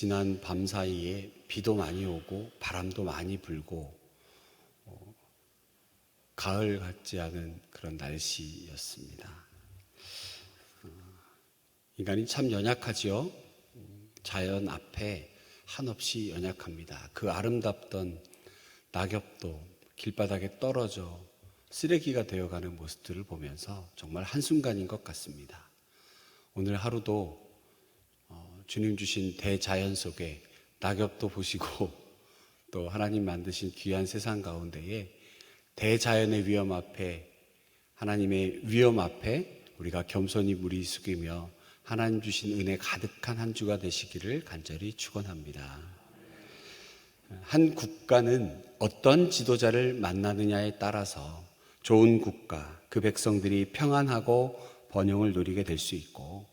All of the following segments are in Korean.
지난 밤 사이에 비도 많이 오고 바람도 많이 불고 가을 같지 않은 그런 날씨였습니다. 인간이 참 연약하죠. 자연 앞에 한없이 연약합니다. 그 아름답던 낙엽도 길바닥에 떨어져 쓰레기가 되어가는 모습들을 보면서 정말 한순간인 것 같습니다. 오늘 하루도 주님 주신 대자연 속에 낙엽도 보시고 또 하나님 만드신 귀한 세상 가운데에 대자연의 위험 앞에, 하나님의 위험 앞에 우리가 겸손히 무리 숙이며 하나님 주신 은혜 가득한 한 주가 되시기를 간절히 축원합니다. 한 국가는 어떤 지도자를 만나느냐에 따라서 좋은 국가, 그 백성들이 평안하고 번영을 누리게 될 수 있고,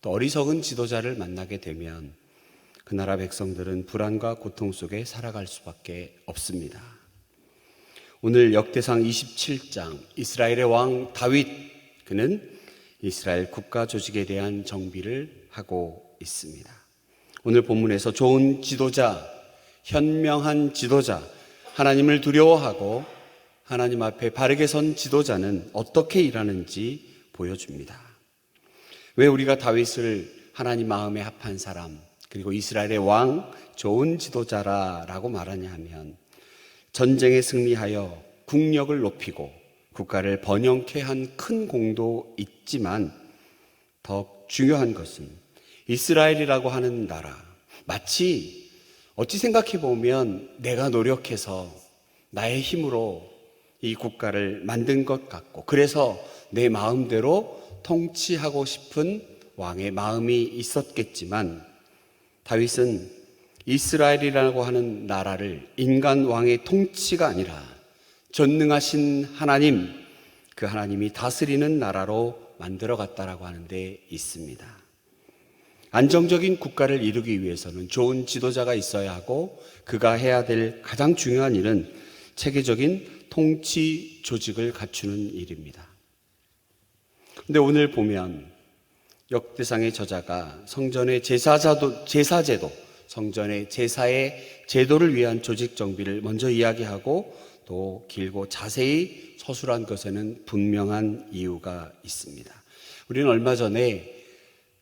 또 어리석은 지도자를 만나게 되면 그 나라 백성들은 불안과 고통 속에 살아갈 수밖에 없습니다. 오늘 역대상 27장 이스라엘의 왕 다윗, 그는 이스라엘 국가 조직에 대한 정비를 하고 있습니다. 오늘 본문에서 좋은 지도자, 현명한 지도자, 하나님을 두려워하고 하나님 앞에 바르게 선 지도자는 어떻게 일하는지 보여줍니다. 왜 우리가 다윗을 하나님 마음에 합한 사람, 그리고 이스라엘의 왕, 좋은 지도자라고 말하냐 하면, 전쟁에 승리하여 국력을 높이고 국가를 번영케 한 큰 공도 있지만 더 중요한 것은 이스라엘이라고 하는 나라, 마치 어찌 생각해 보면 내가 노력해서 나의 힘으로 이 국가를 만든 것 같고, 그래서 내 마음대로 통치하고 싶은 왕의 마음이 있었겠지만, 다윗은 이스라엘이라고 하는 나라를 인간 왕의 통치가 아니라 전능하신 하나님, 그 하나님이 다스리는 나라로 만들어갔다라고 하는 데 있습니다. 안정적인 국가를 이루기 위해서는 좋은 지도자가 있어야 하고, 그가 해야 될 가장 중요한 일은 체계적인 통치 조직을 갖추는 일입니다. 근데 오늘 보면 역대상의 저자가 성전의 제사제도, 성전의 제사의 제도를 위한 조직 정비를 먼저 이야기하고 또 길고 자세히 서술한 것에는 분명한 이유가 있습니다. 우리는 얼마 전에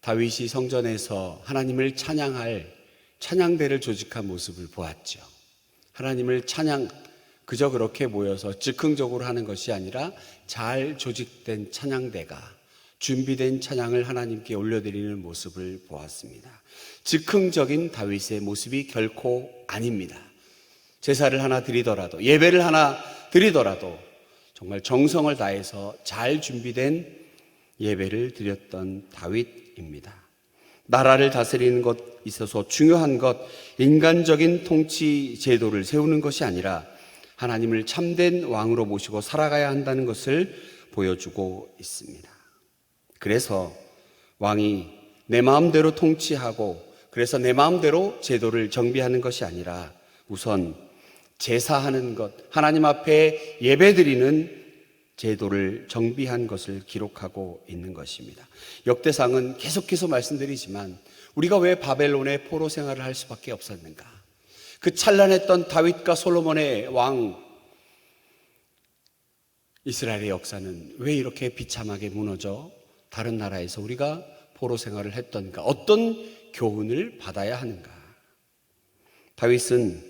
다윗이 성전에서 하나님을 찬양할 찬양대를 조직한 모습을 보았죠. 하나님을 그저 그렇게 모여서 즉흥적으로 하는 것이 아니라 잘 조직된 찬양대가, 준비된 찬양을 하나님께 올려드리는 모습을 보았습니다. 즉흥적인 다윗의 모습이 결코 아닙니다. 제사를 하나 드리더라도, 예배를 하나 드리더라도 정말 정성을 다해서 잘 준비된 예배를 드렸던 다윗입니다. 나라를 다스리는 것 있어서 중요한 것, 인간적인 통치 제도를 세우는 것이 아니라 하나님을 참된 왕으로 모시고 살아가야 한다는 것을 보여주고 있습니다. 그래서 왕이 내 마음대로 통치하고, 그래서 내 마음대로 제도를 정비하는 것이 아니라 우선 제사하는 것, 하나님 앞에 예배드리는 제도를 정비한 것을 기록하고 있는 것입니다. 역대상은 계속해서 말씀드리지만 우리가 왜 바벨론의 포로 생활을 할 수밖에 없었는가? 그 찬란했던 다윗과 솔로몬의 왕, 이스라엘의 역사는 왜 이렇게 비참하게 무너져 다른 나라에서 우리가 포로 생활을 했던가? 어떤 교훈을 받아야 하는가? 다윗은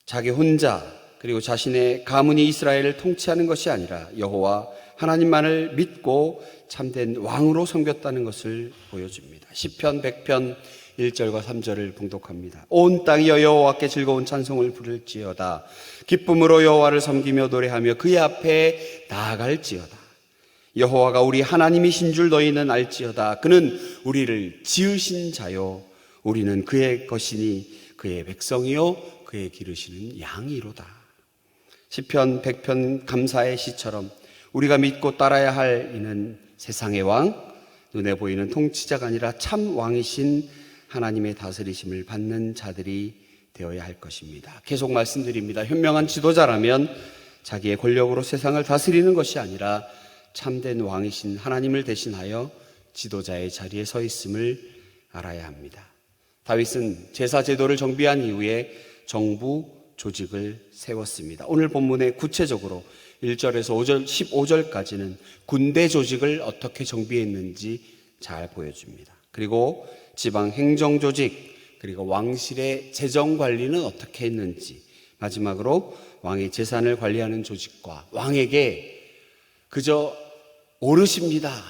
자기 혼자, 그리고 자신의 가문이 이스라엘을 통치하는 것이 아니라 여호와 하나님만을 믿고 참된 왕으로 섬겼다는 것을 보여줍니다. 시편 100편 1절과 3절을 봉독합니다. 온 땅이여 여호와께 즐거운 찬송을 부를지어다. 기쁨으로 여호와를 섬기며 노래하며 그의 앞에 나아갈지어다. 여호와가 우리 하나님이신 줄 너희는 알지어다. 그는 우리를 지으신 자요 우리는 그의 것이니 그의 백성이요 그의 기르시는 양이로다. 시편 100편 감사의 시처럼 우리가 믿고 따라야 할 이는 세상의 왕, 눈에 보이는 통치자가 아니라 참 왕이신 하나님의 다스리심을 받는 자들이 되어야 할 것입니다. 계속 말씀드립니다. 현명한 지도자라면 자기의 권력으로 세상을 다스리는 것이 아니라 참된 왕이신 하나님을 대신하여 지도자의 자리에 서 있음을 알아야 합니다. 다윗은 제사 제도를 정비한 이후에 정부 조직을 세웠습니다. 오늘 본문에 구체적으로 1절에서 5절, 15절까지는 군대 조직을 어떻게 정비했는지 잘 보여줍니다. 그리고 지방 행정 조직, 그리고 왕실의 재정 관리는 어떻게 했는지, 마지막으로 왕의 재산을 관리하는 조직과 왕에게 그저 옳으십니다,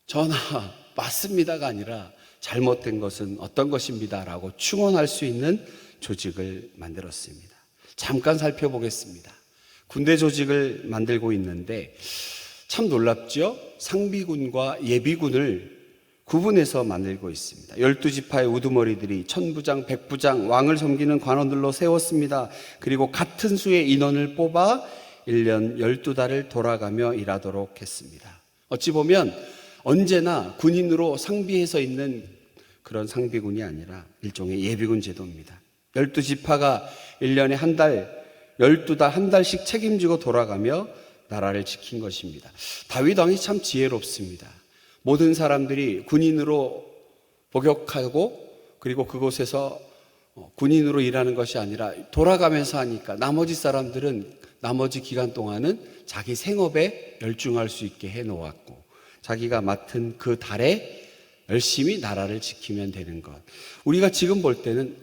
전하 맞습니다가 아니라 잘못된 것은 어떤 것입니다 라고 충원할 수 있는 조직을 만들었습니다. 잠깐 살펴보겠습니다. 군대 조직을 만들고 있는데 참 놀랍죠? 상비군과 예비군을 구분해서 만들고 있습니다. 12지파의 우두머리들이 천부장, 백부장, 왕을 섬기는 관원들로 세웠습니다. 그리고 같은 수의 인원을 뽑아 1년 12달을 돌아가며 일하도록 했습니다. 어찌 보면 언제나 군인으로 상비해서 있는 그런 상비군이 아니라 일종의 예비군 제도입니다. 12지파가 1년에 한 달, 12달, 한 달씩 책임지고 돌아가며 나라를 지킨 것입니다. 다윗 왕이 참 지혜롭습니다. 모든 사람들이 군인으로 복역하고 그리고 그곳에서 군인으로 일하는 것이 아니라 돌아가면서 하니까 나머지 사람들은 나머지 기간 동안은 자기 생업에 열중할 수 있게 해놓았고 자기가 맡은 그 달에 열심히 나라를 지키면 되는 것. 우리가 지금 볼 때는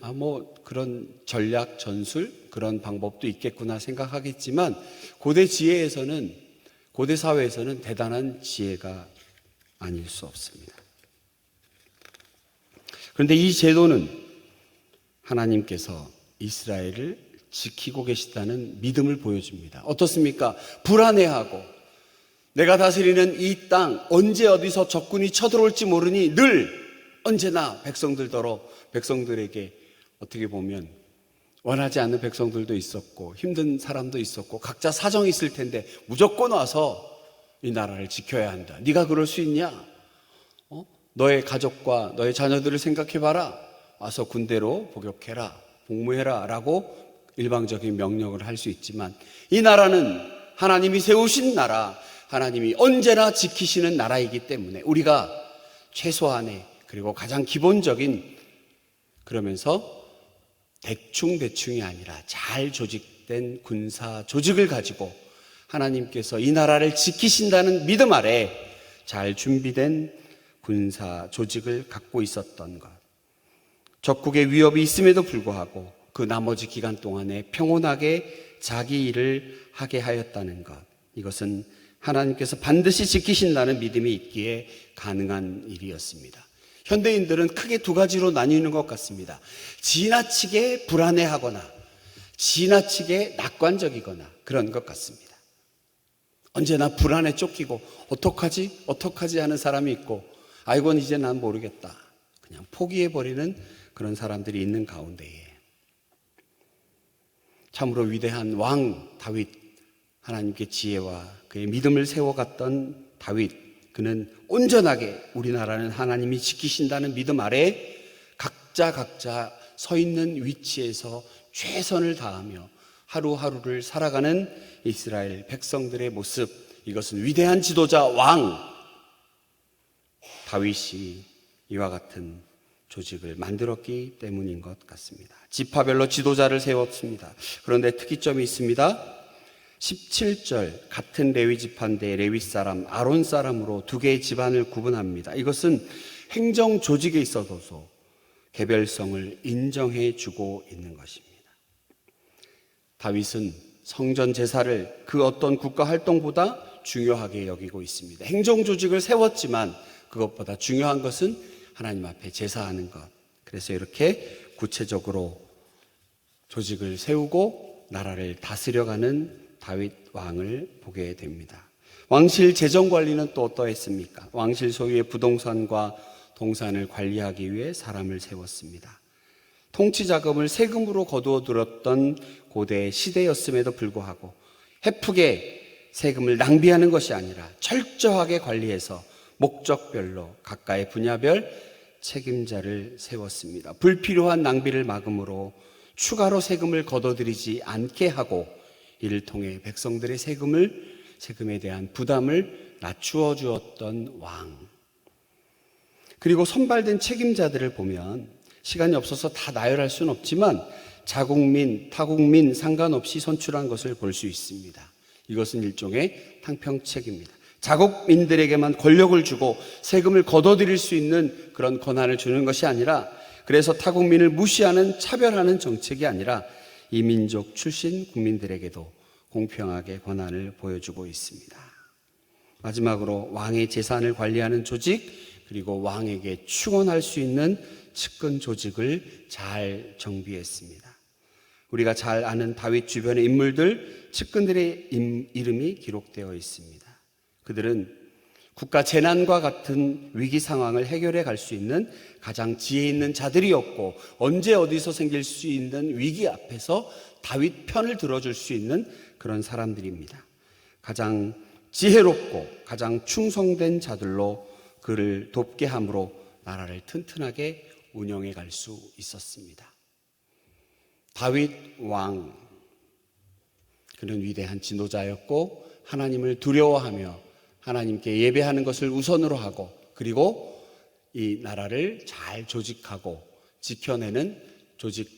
그런 전략, 전술 그런 방법도 있겠구나 생각하겠지만 고대 지혜에서는, 고대 사회에서는 대단한 지혜가 아닐 수 없습니다. 그런데 이 제도는 하나님께서 이스라엘을 지키고 계시다는 믿음을 보여줍니다. 어떻습니까? 불안해하고 내가 다스리는 이 땅 언제 어디서 적군이 쳐들어올지 모르니 늘 언제나 백성들에게 어떻게 보면 원하지 않는 백성들도 있었고 힘든 사람도 있었고 각자 사정이 있을 텐데 무조건 와서 이 나라를 지켜야 한다. 네가 그럴 수 있냐? 너의 가족과 너의 자녀들을 생각해봐라. 와서 군대로 복역해라, 복무해라 라고 일방적인 명령을 할 수 있지만 이 나라는 하나님이 세우신 나라, 하나님이 언제나 지키시는 나라이기 때문에 우리가 최소한의 그리고 가장 기본적인, 그러면서 대충이 아니라 잘 조직된 군사 조직을 가지고 하나님께서 이 나라를 지키신다는 믿음 아래 잘 준비된 군사 조직을 갖고 있었던 것. 적국의 위협이 있음에도 불구하고 그 나머지 기간 동안에 평온하게 자기 일을 하게 하였다는 것. 이것은 하나님께서 반드시 지키신다는 믿음이 있기에 가능한 일이었습니다. 현대인들은 크게 두 가지로 나뉘는 것 같습니다. 지나치게 불안해하거나 지나치게 낙관적이거나 그런 것 같습니다. 언제나 불안에 쫓기고 어떡하지 하는 사람이 있고 이건 이제 난 모르겠다 그냥 포기해버리는 그런 사람들이 있는 가운데에 참으로 위대한 왕 다윗, 하나님께 지혜와 그의 믿음을 세워갔던 다윗, 그는 온전하게 우리나라는 하나님이 지키신다는 믿음 아래 각자 서 있는 위치에서 최선을 다하며 하루하루를 살아가는 이스라엘 백성들의 모습, 이것은 위대한 지도자 왕 다윗이 이와 같은 조직을 만들었기 때문인 것 같습니다. 지파별로 지도자를 세웠습니다. 그런데 특이점이 있습니다. 17절 같은 레위 지파인데 레위 사람, 아론 사람으로 두 개의 집안을 구분합니다. 이것은 행정 조직에 있어서 개별성을 인정해 주고 있는 것입니다. 다윗은 성전 제사를 그 어떤 국가 활동보다 중요하게 여기고 있습니다. 행정 조직을 세웠지만 그것보다 중요한 것은 하나님 앞에 제사하는 것. 그래서 이렇게 구체적으로 조직을 세우고 나라를 다스려가는 다윗 왕을 보게 됩니다. 왕실 재정 관리는 또 어떠했습니까? 왕실 소유의 부동산과 동산을 관리하기 위해 사람을 세웠습니다. 통치 자금을 세금으로 거두어 들었던 고대 시대였음에도 불구하고 헤프게 세금을 낭비하는 것이 아니라 철저하게 관리해서 목적별로 각가의 분야별 책임자를 세웠습니다. 불필요한 낭비를 막음으로 추가로 세금을 거둬들이지 않게 하고 이를 통해 백성들의 세금에 대한 부담을 낮추어 주었던 왕. 그리고 선발된 책임자들을 보면 시간이 없어서 다 나열할 수는 없지만 자국민, 타국민 상관없이 선출한 것을 볼 수 있습니다. 이것은 일종의 탕평책입니다. 자국민들에게만 권력을 주고 세금을 걷어들일 수 있는 그런 권한을 주는 것이 아니라, 그래서 타국민을 무시하는 차별하는 정책이 아니라 이 민족 출신 국민들에게도 공평하게 권한을 보여주고 있습니다. 마지막으로 왕의 재산을 관리하는 조직, 그리고 왕에게 축원할 수 있는 측근 조직을 잘 정비했습니다. 우리가 잘 아는 다윗 주변의 인물들, 측근들의 이름이 기록되어 있습니다. 그들은 국가 재난과 같은 위기 상황을 해결해 갈 수 있는 가장 지혜 있는 자들이었고, 언제 어디서 생길 수 있는 위기 앞에서 다윗 편을 들어줄 수 있는 그런 사람들입니다. 가장 지혜롭고 가장 충성된 자들로 그를 돕게 함으로 나라를 튼튼하게 운영해 갈 수 있었습니다. 다윗 왕, 그는 위대한 지도자였고 하나님을 두려워하며 하나님께 예배하는 것을 우선으로 하고, 그리고 이 나라를 잘 조직하고 지켜내는 조직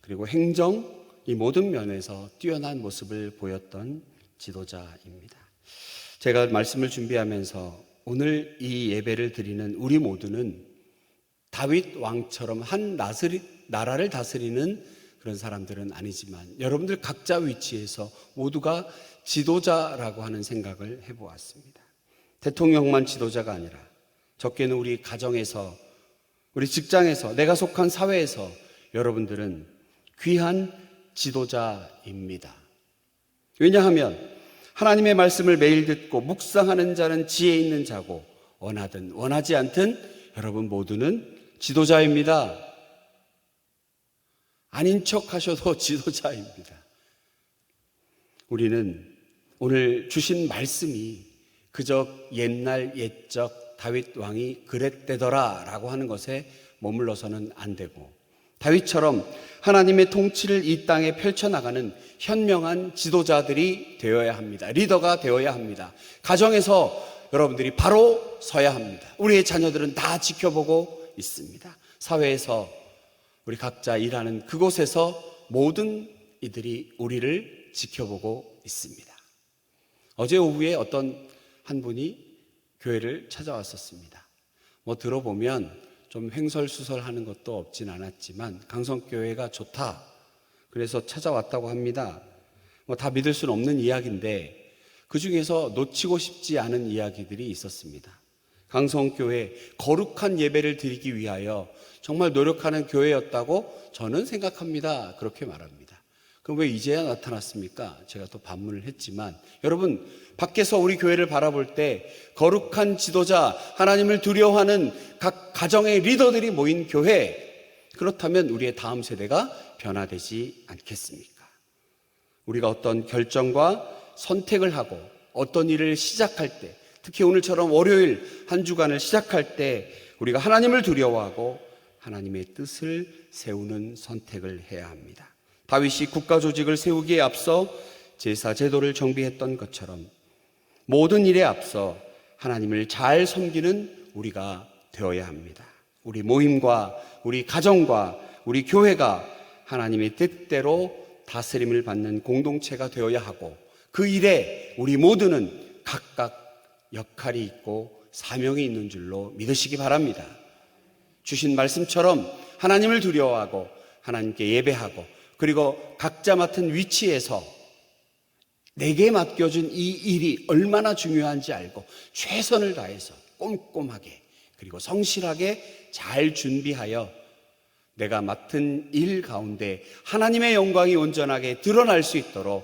그리고 행정, 이 모든 면에서 뛰어난 모습을 보였던 지도자입니다. 제가 말씀을 준비하면서 오늘 이 예배를 드리는 우리 모두는 다윗 왕처럼 한 나라를 다스리는 그런 사람들은 아니지만, 여러분들 각자 위치에서 모두가 지도자라고 하는 생각을 해보았습니다. 대통령만 지도자가 아니라 적게는 우리 가정에서, 우리 직장에서, 내가 속한 사회에서 여러분들은 귀한 지도자입니다. 왜냐하면 하나님의 말씀을 매일 듣고 묵상하는 자는 지혜 있는 자고, 원하든 원하지 않든 여러분 모두는 지도자입니다. 아닌 척 하셔도 지도자입니다. 우리는 오늘 주신 말씀이 그저 옛날 옛적 다윗 왕이 그랬대더라 라고 하는 것에 머물러서는 안 되고, 다윗처럼 하나님의 통치를 이 땅에 펼쳐나가는 현명한 지도자들이 되어야 합니다. 리더가 되어야 합니다. 가정에서 여러분들이 바로 서야 합니다. 우리의 자녀들은 다 지켜보고 있습니다. 사회에서 우리 각자 일하는 그곳에서 모든 이들이 우리를 지켜보고 있습니다. 어제 오후에 어떤 한 분이 교회를 찾아왔었습니다. 들어보면 좀 횡설수설하는 것도 없진 않았지만 강성교회가 좋다, 그래서 찾아왔다고 합니다. 다 믿을 수는 없는 이야기인데 그 중에서 놓치고 싶지 않은 이야기들이 있었습니다. 강성교회 거룩한 예배를 드리기 위하여 정말 노력하는 교회였다고 저는 생각합니다. 그렇게 말합니다. 그럼 왜 이제야 나타났습니까? 제가 또 반문을 했지만, 여러분 밖에서 우리 교회를 바라볼 때 거룩한 지도자, 하나님을 두려워하는 각 가정의 리더들이 모인 교회, 그렇다면 우리의 다음 세대가 변화되지 않겠습니까? 우리가 어떤 결정과 선택을 하고 어떤 일을 시작할 때, 특히 오늘처럼 월요일 한 주간을 시작할 때 우리가 하나님을 두려워하고 하나님의 뜻을 세우는 선택을 해야 합니다. 다윗이 국가 조직을 세우기에 앞서 제사 제도를 정비했던 것처럼 모든 일에 앞서 하나님을 잘 섬기는 우리가 되어야 합니다. 우리 모임과 우리 가정과 우리 교회가 하나님의 뜻대로 다스림을 받는 공동체가 되어야 하고, 그 일에 우리 모두는 각각 역할이 있고 사명이 있는 줄로 믿으시기 바랍니다. 주신 말씀처럼 하나님을 두려워하고 하나님께 예배하고, 그리고 각자 맡은 위치에서 내게 맡겨준 이 일이 얼마나 중요한지 알고 최선을 다해서 꼼꼼하게 그리고 성실하게 잘 준비하여 내가 맡은 일 가운데 하나님의 영광이 온전하게 드러날 수 있도록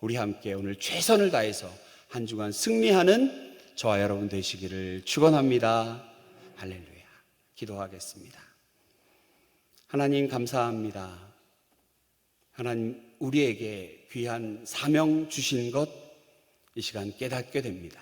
우리 함께 오늘 최선을 다해서 한 주간 승리하는 저와 여러분 되시기를 축원합니다. 할렐루야. 기도하겠습니다. 하나님 감사합니다. 하나님, 우리에게 귀한 사명 주신 것 이 시간 깨닫게 됩니다.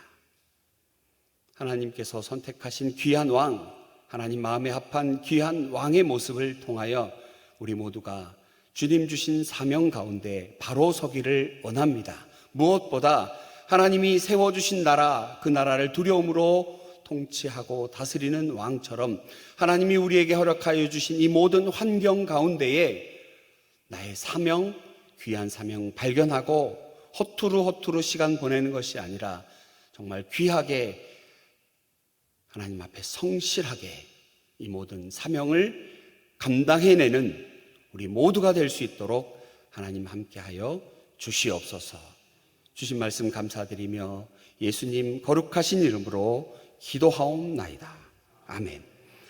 하나님께서 선택하신 귀한 왕, 하나님 마음에 합한 귀한 왕의 모습을 통하여 우리 모두가 주님 주신 사명 가운데 바로 서기를 원합니다. 무엇보다 하나님이 세워주신 나라, 그 나라를 두려움으로 통치하고 다스리는 왕처럼 하나님이 우리에게 허락하여 주신 이 모든 환경 가운데에 나의 사명, 귀한 사명 발견하고 허투루 시간 보내는 것이 아니라 정말 귀하게 하나님 앞에 성실하게 이 모든 사명을 감당해내는 우리 모두가 될 수 있도록 하나님 함께하여 주시옵소서. 주신 말씀 감사드리며 예수님 거룩하신 이름으로 기도하옵나이다. 아멘.